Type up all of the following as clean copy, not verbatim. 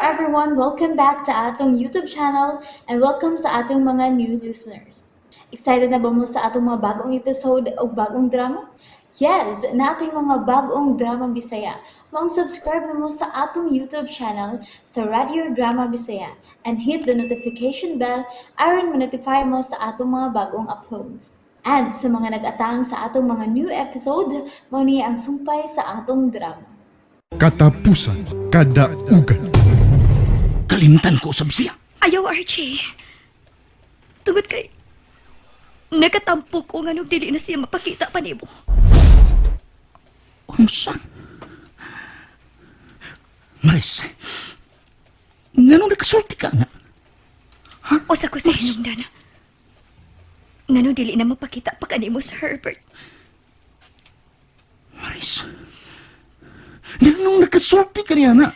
everyone, welcome back to atong YouTube channel and welcome sa atong mga new listeners. Excited na ba mo sa atong mga bagong episode o bagong drama? Yes, na ating mga bagong drama Bisaya. Mag-subscribe na mo sa atong YouTube channel sa Radio Drama Bisaya and hit the notification bell aron ma-notify mo sa atong mga bagong uploads. And sa mga nag-atang sa atong mga new episode, mo niya ang sumpay sa atong drama. Katapusan, kadaugan. Kalimtan ko usab siya. Ayaw, Archie. Tungod kay... Nagatampo ko nga nung dili na siya mapakita pa nimo. Unsa? Maris, nganong nakasulti ka nga? Usa ko sa hinungdan. Nga nung dili na mapakita pa kanimo sa Herbert. Maris, nganong nakasulti ka niya na?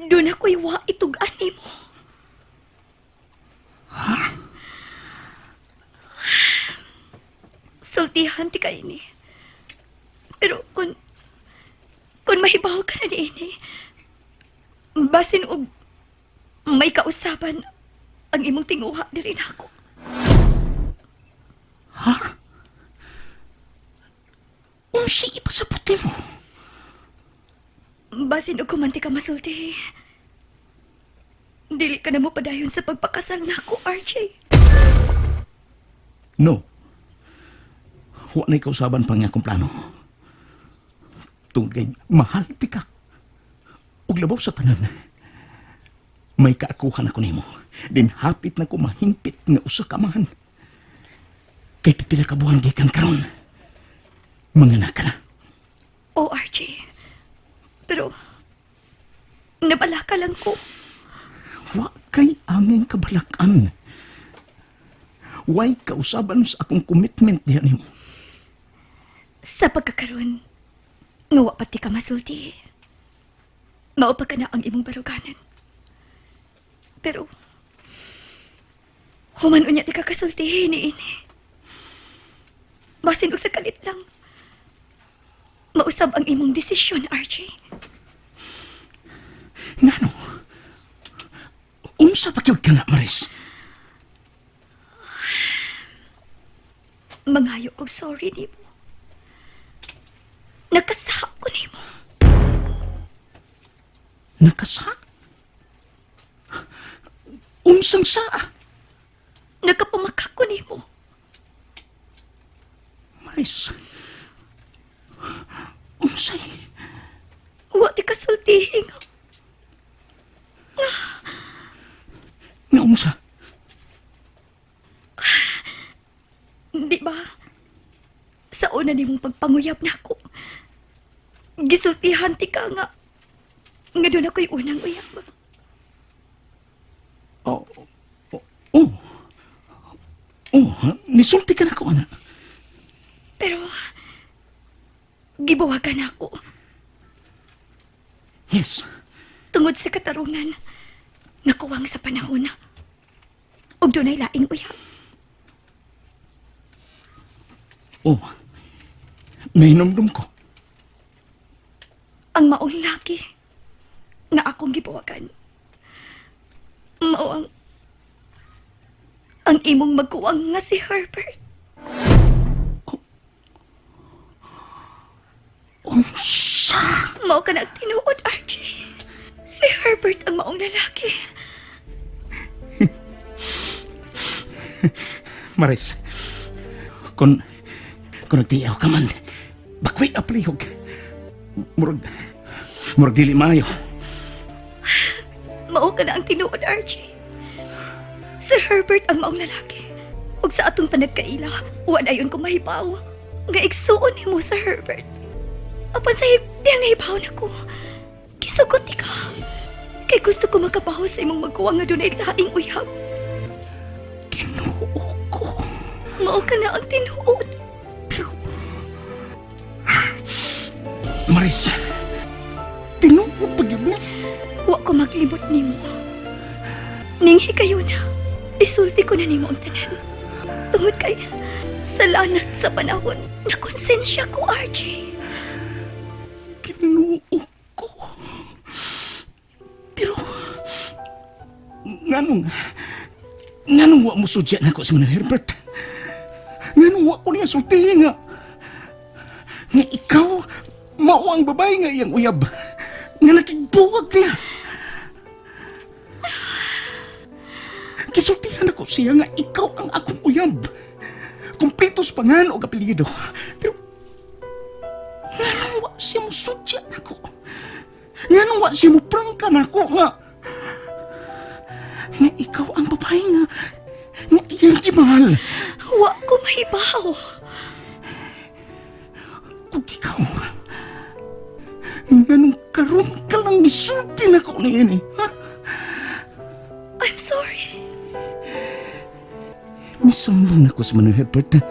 Doon ako'y wa itugan nimo. Sultihan ti ka ini. Pero kung mahibaw ka na ni ini, basin og may kausaban ang imong tinguha diri na ako. Unsi ipasaputi mo? Basin og kumanti ka masulti. Dili ka na mo padayon sa pagpakasal na ako, RJ. No. Wa na ikausaban pang akong plano. Tungod kay mahal ti ka. Ug labaw sa tanan. May kaakuhan ako nimo. Din hapit na ko mahimpit nga usa ka man. Kay pipila ka buwan gikan karon. Manganak ka na. O, RJ. Pero, nabalaka lang ko. Wa kay angin kabalakan. Way kausaban sa akong commitment diha nimo. Sa pagkakaroon, nga wa pati ka masulti. Mao pa ka na ang imong baruganan. Pero, human unya ti ka kasultihin ni ini. Basin og sa kalit lang. Mausab ang imong desisyon, RJ. Ngano? Unsa pa gyud ka na, Maris? Mangayo og sorry nimo. Nakasaha ko nimo. Nakasa? Unsang saa? Nakapamakak ko nimo. Maris, unsay? Wa ti kasultihin nga. Nga unsa? Di ba? Sa una nimong pagpanguyab na ako, gisultihan ti ka nga. Nga doon ako'y unang uyab. Oh, oh, oh, nisulti ka na ako, anak. Pero, gibawagan ako. Yes, Tungod sa katarungan, nakuwang sa panahon. Og doon ay laing uyab. oh, nahinumdum ko. Ang maong laki nga akong gibawagan. Mao ang imong magkuwang nga si Herbert. Unsa? Mao ka na tinuod, RJ. Si Herbert ang maong lalaki. Maris, kung nagtiyaw ka man, bakway aplihog. Murag dili maayo. Mao ka na ang tinuod, RJ. Si Herbert ang maong lalaki. Ug sa atong panagkaila, wa dayon ko mahibaw nga igsuon nimo sa Herbert. Apan sa diyang nahibaw na ko, kisugot ka. Kay gusto ko makabaho sa imong magkuwang nga dunay laing uyab. Tinuo ko. Mao ka na ang tinuod. Pero, Maris, tinuo pa yun na. Wa ko maglimot nimo. Ninghi kayo na. Isulti ko na nimo ang tanan. Tungod kay salanat sa panahon na konsensya ko, RJ. Tinuo ko. Nganong wa mo sudya na ko si Manong Herbert? Nganong wa ko niya sultihin nga? Nga ikaw, mao ang babae nga iyang uyab. Nga nakigbuwag niya. Kisultihan ako siya nga ikaw ang akong uyab. Kompletos pangan o apelyido. Pero, nganong wa siya mo sudya na ko? Nganong wa siya mo prangka na ko nga? Nga ikaw ang babae nga iyang gimahal. Wa ko mahibaw. Kung ikaw, nganong karon ka lang misulti na ko niyan ha? I'm sorry. Misumbong ako sa Manong Herbert na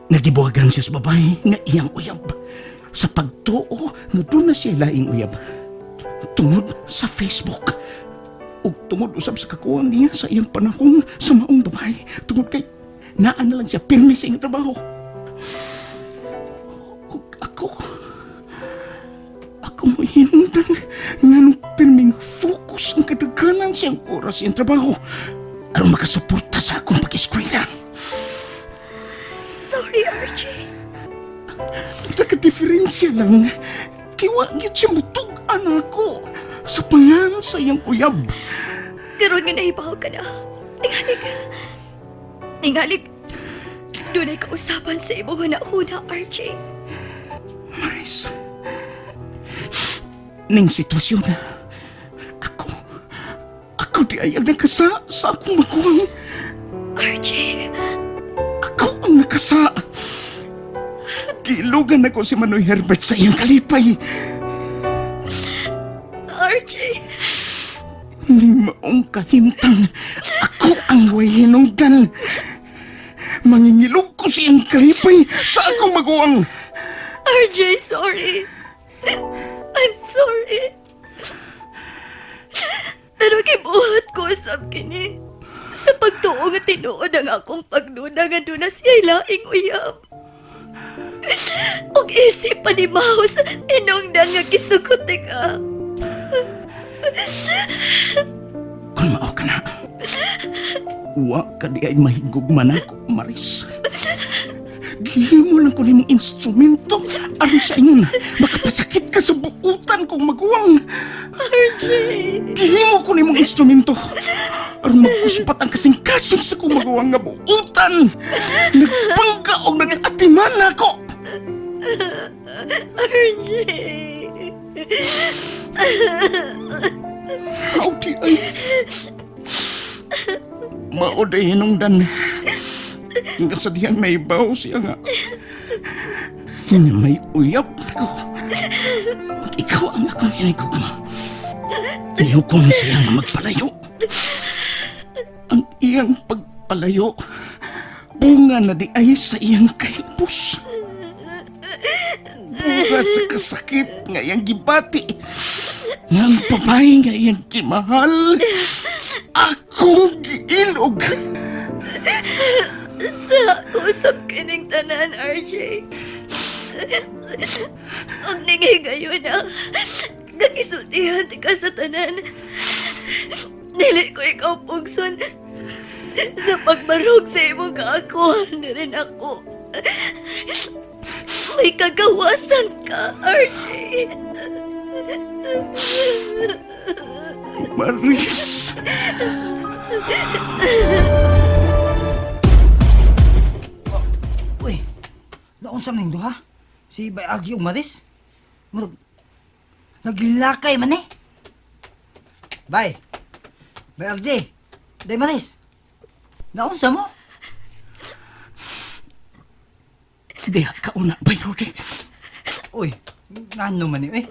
nagibuhagan siya sa babae nga iyang uyab. Sa pagtuo na doon na siya laing uyab. Tungod sa Facebook. Ug tungod usab sa kakuwang niya sa iyang panahon sa maong babae. Tungod kay naan na lang siya pirmi sa iyang trabaho. Ug ako mo hinungdan nga nung pirming focus ang kadaghanan siyang oras sa iyang trabaho aron makasuporta sa akong pag-eskwela. Sorry, Archie. Nagka-diferensya lang. Kiwagit siya mutugan ako sa pangan sa iyang uyab. Karon nga nahibaw ka na. Tingalig. Doon ay kausapan sa imong hunahuna, Archie. Maris, ning sitwasyon na ako di ayag nakasa sa akong maguwang. Archie. Ako ang nakasa. Gilugan ako si Manoy Herbert sa iyang kalipay. Archie. Ning maong kahimtang ako ang way hinungdan. Mangingilog ko siyang kalipay sa akong maguwang. RJ, sorry. I'm sorry. Pero kibuhat ko usab kini. Sa pagtuo nga tinuod ang akong pagduda nga doon na siya laing uyab. Og isip pa ni Maus, inungdan nga kisugot ka. Kung mao ka na, wa ka di ay mahigugman ako, Maris. Gihimo lang ko nimong instrumento aron sa ingon makapasakit ka sa buutan kong maguwang. RJ. Gihimo ko nimong instrumento aron magkuspat ang kasing-kasing sa kong maguwang nga buutan. Nagpangga o nag-atiman ako. RJ. Howdy ay mauday hinungdan nga sa diyang naibaw siya nga may uyab ko. Ug ikaw ang akong hinigugma. Nihukom siya nga magpalayo. Ang iyang pagpalayo bunga na di ay sa iyang kahipos. Bunga sa kasakit nga iyang gibati. Nang babae nga iyang kimahal, akong giilog. Sa usap kining tanan, RJ. Ang ningigayon na kagisultihan ti ka sa tanan. Dili ko ikaw pugson. Sa pagbarog sa imong kaakuhan na rin ako. May kagawasan ka, RJ. Maris! Uy, naunsa man duha? Si Bay Algie ug Maris? Murag naglilakay man eh. Bay Algie, Day Maris. Naunsa mo? Diha ka una, Bay Rudy. Uy, ngano man eh.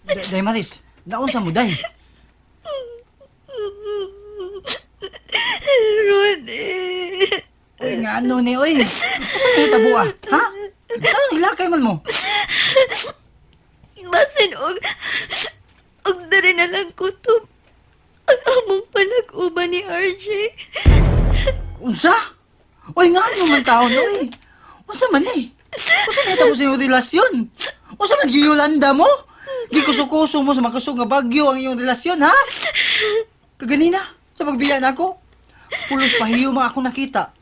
Day Maris, naunsa mo day? Rudy. Uy, ngano ni uy. Asa ni tabuha? Ha? Kano naglilakay man mo? Basin og dari na lang kutob ang among panag-uban ni RJ. Unsa? Uy, ngano man taon uy. Unsa man eh? Unsa na tapos yung relasyon? Unsa man giyolanda mo? Gikusukuso mo sa makusog nga bagyo ang iyong relasyon, ha? Kaganina, Sa pagbiya na ako, pulos pahiyo mga ako nakita.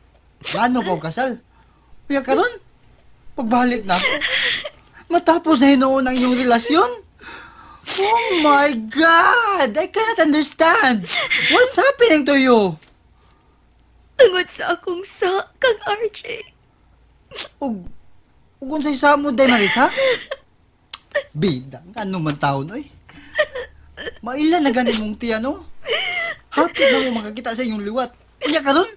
Gano ko kasal. Kaya karon, pagbalik na ako, matapos na hinuon ang iyong relasyon. Oh my God! I cannot understand. What's happening to you? Tungod sa akong kang RJ. Ug unsay sa mo day Marisa? Bidang ano man taon oy. Maila na gani mong tiya no? Hapit na mo makakita sa inyong liwat. Unya karon?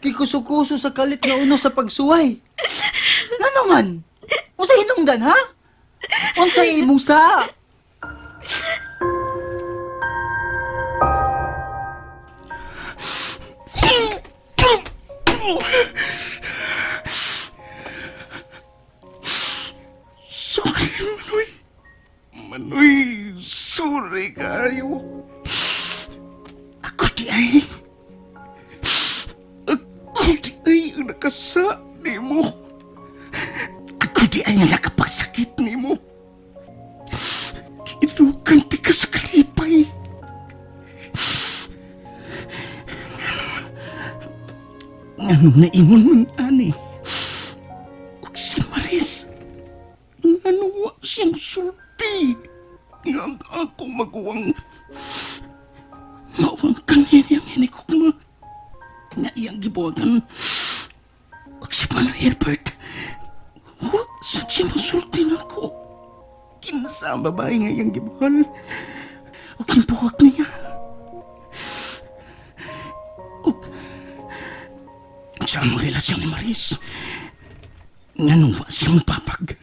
Kikuso-kuso sa kalit nga uno sa pagsuway. Ngano man? Unsa hinungdan ha? Unsay imong sa? Sorry, Manoy. Manoy, sorry kayo. Ako di ay ang nakasa ni mo. Ako di ay ang nakapasakit ni mo. Kinukan ti ka sa kalipay. Ngano na ingon man ani. Huwag si Maris. Ngano wa siyang sulti. Nga ako maguwang mawang kanyan yang ko na nga iyang gibuwagan. Huwag si Mano Herbert. Huwag sa siya masulti na ako. Kinasa ang babae nga iyang gibuhal. Huwag yung buwag niya. Huwag sa among relasyon ni Maris. Nga wa siyang papag.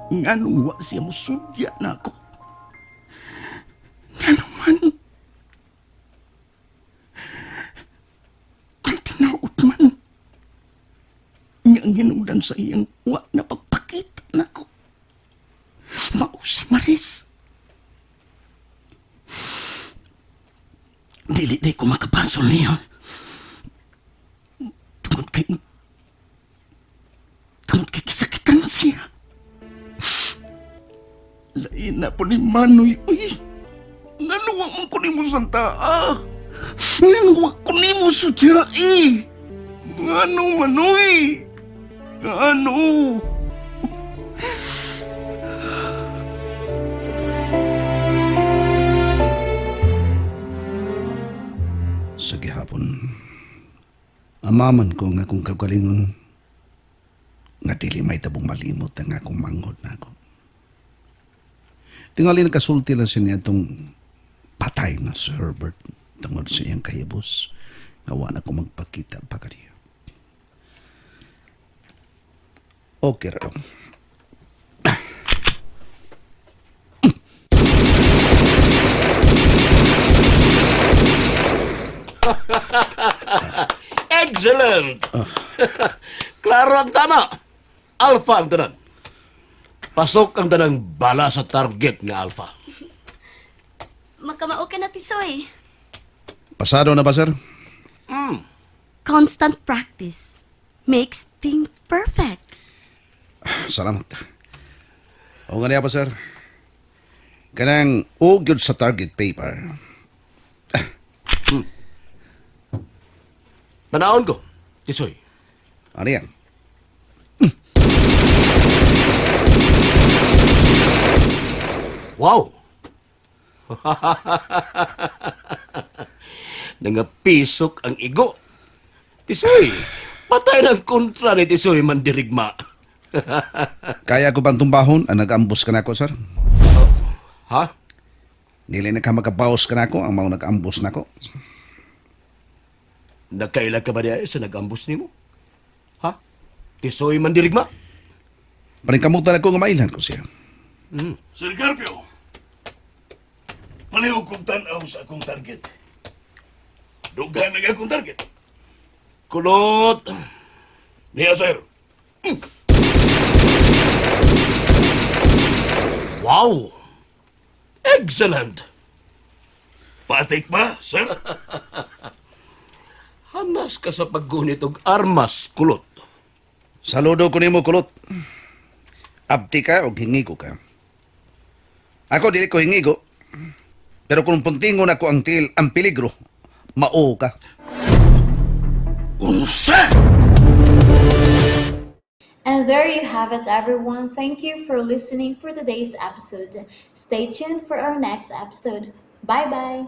Nga wa siya musudya na ako. Nga man. Kung tinaot man. Nga ang hinudan sa iyang wa na pagpakita na ako. Mao si Maris. Dili day ko makapasol niya. Tungod kay kisakitan siya. Lain na po ni Manoy. Uy, nanuwa man ko ni mo santa. Nanuwa ko ni mo sudya eh. Ngano Manoy? Ngano? Sa gihapon, amaman ko nga kung kagalingon nga dili may tabong malimot ang akong manghod na ako. Tingali nakasulti lang siya itong patay na si Herbert tungod sa iyang kahibos nga wala ko magpakita pa kaniya. Okay raw. Excellent! Klaro ang tama. Alpha ang tanan. Pasok ang tanang bala sa target nga Alpha. Makamao ka na, Tisoy. Pasado na ba, sir? Constant practice makes things perfect. Salamat. O nga niya pa, sir. Kanang ugyod sa target paper. Panahon ko, Tisoy. Ano yan? Wow! Nangapisok ang igo. Tisoy, patay ng kontra ni Tisoy mandirigma. Kaya ko bang tumbahon ang nag-ambos ka na ako, sir? Ha? Dili na ka makabawas ka na ako ang mga nag-ambos na ako. Nagkailag ka ba niya sa nag-ambos ni mo? Ha? Tisoy mandirigma? Paningkamutan ako nga mailan ko siya. Sir Carpio, palihog kong tanaw sa akong target. Dughan na akong target. Kulot. Niya, sir. Wow! Excellent! Patik ba, sir? Hanas ka sa paggunit og armas, kulot. Saludo ko nimo kulot. Abti ka o hingigo ka. Ako dili ko hingigo. Pero kung puntingon ako ang peligro, mao ka. Unsa? And there you have it, everyone. Thank you for listening for today's episode. Stay tuned for our next episode. Bye bye.